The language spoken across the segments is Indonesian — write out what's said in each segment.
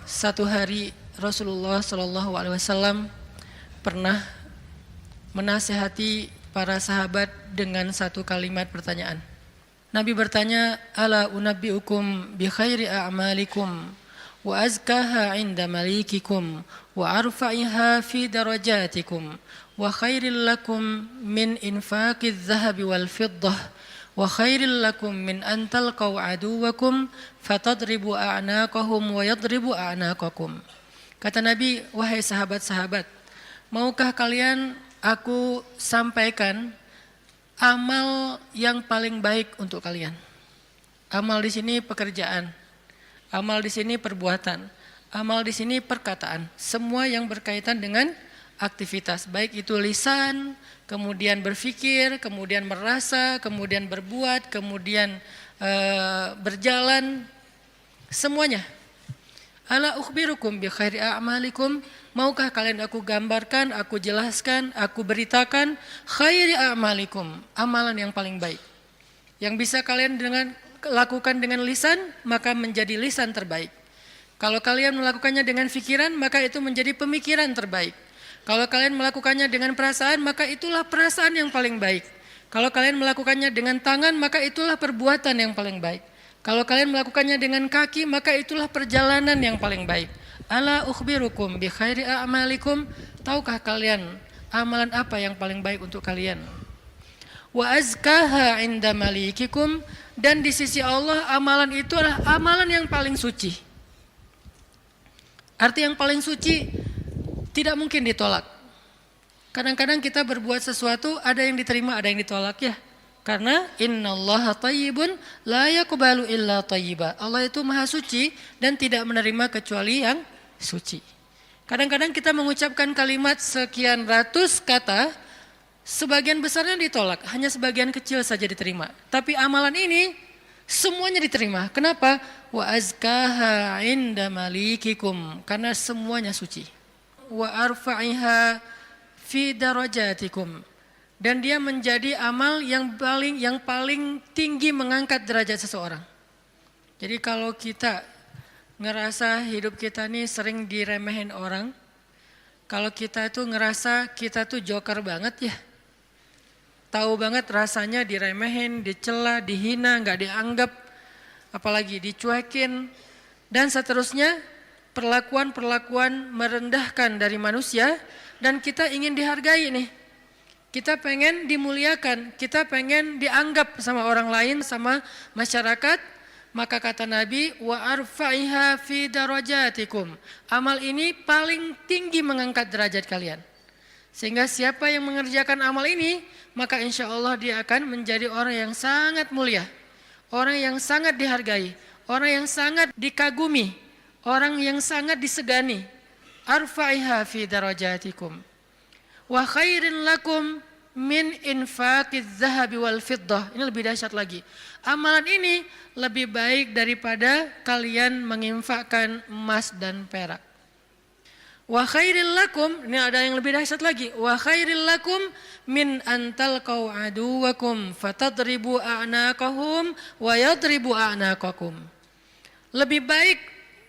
Satu hari Rasulullah SAW pernah menasihati para sahabat dengan satu kalimat pertanyaan. Nabi bertanya, "Ala unabbiukum bi khairi a'malikum wa azkaha 'inda malikikum wa arfa'iha fi darajatikum wa khairil lakum min infaqiz zahabi wal fiddah wa khairil lakum min an talqaw aduwakum fatadribu a'naqahum wa yadribu a'naqakum." Kata Nabi, "Wahai sahabat-sahabat, maukah kalian aku sampaikan amal yang paling baik untuk kalian?" Amal di sini pekerjaan, amal di sini perbuatan, amal di sini perkataan, semua yang berkaitan dengan aktivitas, baik itu lisan, kemudian berpikir, kemudian merasa, kemudian berbuat, kemudian berjalan, semuanya. Ala ukhbirukum bi khairi a'malikum, maukah kalian aku gambarkan, aku jelaskan, aku beritakan khairi a'malikum, amalan yang paling baik. Yang bisa kalian lakukan dengan lisan, maka menjadi lisan terbaik. Kalau kalian melakukannya dengan pikiran, maka itu menjadi pemikiran terbaik. Kalau kalian melakukannya dengan perasaan, maka itulah perasaan yang paling baik. Kalau kalian melakukannya dengan tangan, maka itulah perbuatan yang paling baik. Kalau kalian melakukannya dengan kaki, maka itulah perjalanan yang paling baik. Ala ukhbirukum bi khairi a'malikum, tahukah kalian amalan apa yang paling baik untuk kalian? Wa azkaha 'inda malikikum, dan di sisi Allah amalan itu adalah amalan yang paling suci. Arti yang paling suci tidak mungkin ditolak. Kadang-kadang kita berbuat sesuatu, ada yang diterima, ada yang ditolak ya. Karena innallaha thayyibun la yaqbalu illa thayyiba. Allah itu maha suci dan tidak menerima kecuali yang suci. Kadang-kadang kita mengucapkan kalimat sekian ratus kata, sebagian besarnya ditolak, hanya sebagian kecil saja diterima. Tapi amalan ini semuanya diterima. Kenapa? Wa azkaha 'inda malikikum, karena semuanya suci. Wa arfa'iha fi darajatikum, dan dia menjadi amal yang paling tinggi mengangkat derajat seseorang. Jadi kalau kita ngerasa hidup kita nih sering diremehin orang, kalau kita itu ngerasa kita tuh joker banget ya, tahu banget rasanya diremehin, dicela, dihina, nggak dianggap, apalagi dicuekin, dan seterusnya, perlakuan-perlakuan merendahkan dari manusia, dan kita ingin dihargai nih. Kita pengen dimuliakan, kita pengen dianggap sama orang lain, sama masyarakat. Maka kata Nabi, wa arfa'iha fi darajatikum, amal ini paling tinggi mengangkat derajat kalian. Sehingga siapa yang mengerjakan amal ini, maka insya Allah dia akan menjadi orang yang sangat mulia, orang yang sangat dihargai, orang yang sangat dikagumi, orang yang sangat disegani. Arfa'iha fi darajatikum wa khairin lakum min infaqiz zahabi wal fiddah. Ini lebih dahsyat lagi. Amalan ini lebih baik daripada kalian menginfakkan emas dan perak. Wa khairil lakum, ini ada yang lebih dahsyat lagi. Wa khairil lakum min antalqau aduwakum fatadribu a'naqahum wa yadribu a'naqakum. Lebih baik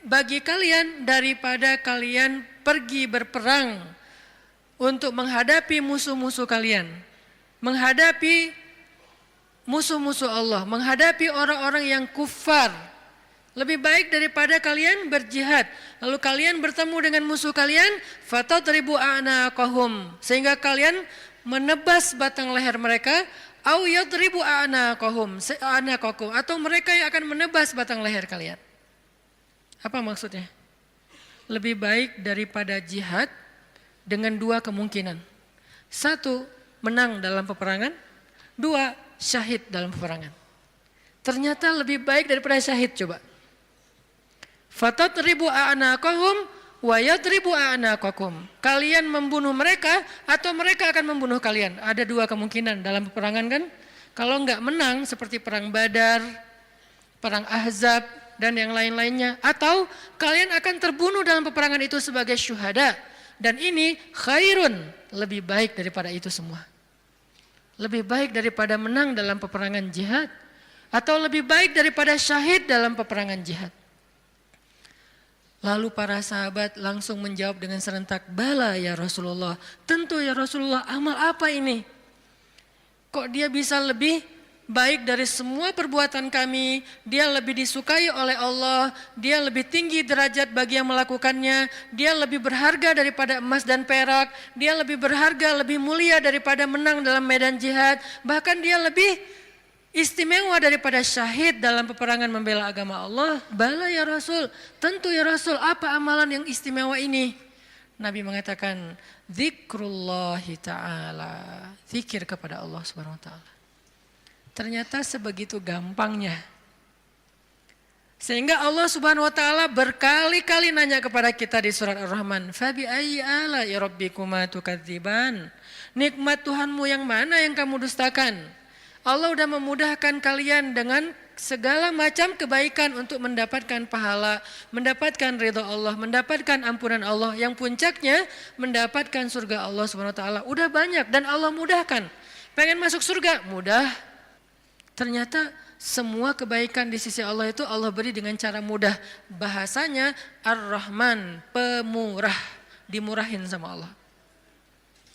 bagi kalian daripada kalian pergi berperang untuk menghadapi musuh-musuh kalian, menghadapi musuh-musuh Allah, menghadapi orang-orang yang kufar. Lebih baik daripada kalian berjihad, lalu kalian bertemu dengan musuh kalian, fatadribu a'naqahum, sehingga kalian menebas batang leher mereka, au yadribu a'naqahum, atau mereka yang akan menebas batang leher kalian. Apa maksudnya? Lebih baik daripada jihad dengan dua kemungkinan. Satu, menang dalam peperangan. Dua, syahid dalam peperangan. Ternyata lebih baik daripada syahid, coba. Fatadribu a'naqahum wa yadribu a'naqakum. Kalian membunuh mereka atau mereka akan membunuh kalian. Ada dua kemungkinan dalam peperangan kan. Kalau enggak menang seperti perang Badar, perang Ahzab, dan yang lain-lainnya. Atau kalian akan terbunuh dalam peperangan itu sebagai syuhada. Dan ini khairun, lebih baik daripada itu semua. Lebih baik daripada menang dalam peperangan jihad? Atau lebih baik daripada syahid dalam peperangan jihad? Lalu para sahabat langsung menjawab dengan serentak, bala ya Rasulullah. Tentu ya Rasulullah, amal apa ini? Kok dia bisa lebih baik dari semua perbuatan kami, dia lebih disukai oleh Allah, dia lebih tinggi derajat bagi yang melakukannya, dia lebih berharga daripada emas dan perak, dia lebih berharga, lebih mulia daripada menang dalam medan jihad, bahkan dia lebih istimewa daripada syahid dalam peperangan membela agama Allah. Bala ya Rasul, tentu ya Rasul, apa amalan yang istimewa ini? Nabi mengatakan, zikrullahi ta'ala, zikir kepada Allah subhanahu wa ta'ala. Ternyata sebegitu gampangnya. Sehingga Allah subhanahu wa ta'ala berkali-kali nanya kepada kita di surat Ar-Rahman, Fabi ayyi ala'i rabbikuma tukadziban. Nikmat Tuhanmu yang mana yang kamu dustakan? Allah sudah memudahkan kalian dengan segala macam kebaikan untuk mendapatkan pahala, mendapatkan ridha Allah, mendapatkan ampunan Allah, yang puncaknya mendapatkan surga Allah Subhanahu wa taala. Udah banyak dan Allah mudahkan. Pengen masuk surga? Mudah. Ternyata semua kebaikan di sisi Allah itu Allah beri dengan cara mudah. Bahasanya Ar-Rahman, pemurah, dimurahin sama Allah.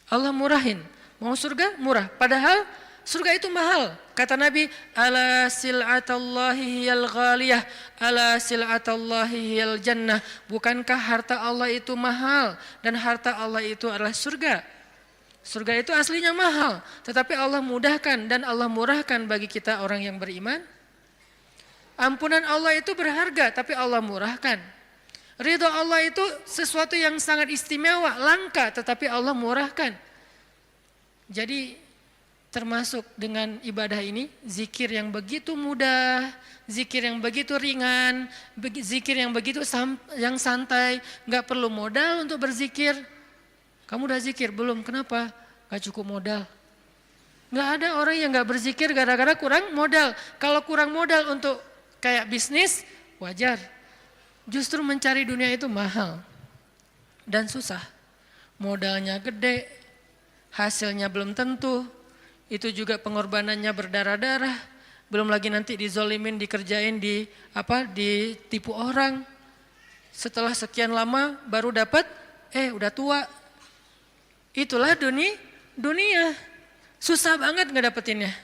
Allah murahin. Mau surga? Murah. Padahal surga itu mahal. Kata Nabi, ala sil'atallahi hiyal ghaliyah, ala sil'atallahi hiyal jannah. Bukankah harta Allah itu mahal dan harta Allah itu adalah surga? Surga itu aslinya mahal, tetapi Allah mudahkan dan Allah murahkan bagi kita orang yang beriman. Ampunan Allah itu berharga, tapi Allah murahkan. Ridha Allah itu sesuatu yang sangat istimewa, langka, tetapi Allah murahkan. Jadi termasuk dengan ibadah ini, zikir yang begitu mudah, zikir yang begitu ringan, zikir yang begitu yang santai, nggak perlu modal untuk berzikir. Kamu udah zikir belum? Kenapa? Gak cukup modal. Gak ada orang yang gak berzikir gara-gara kurang modal. Kalau kurang modal untuk kayak bisnis, wajar. Justru mencari dunia itu mahal dan susah. Modalnya gede, hasilnya belum tentu. Itu juga pengorbanannya berdarah-darah. Belum lagi nanti dizolimin, dikerjain, ditipu orang. Setelah sekian lama baru dapat, udah tua. Itulah dunia. Susah banget ngedapetinnya.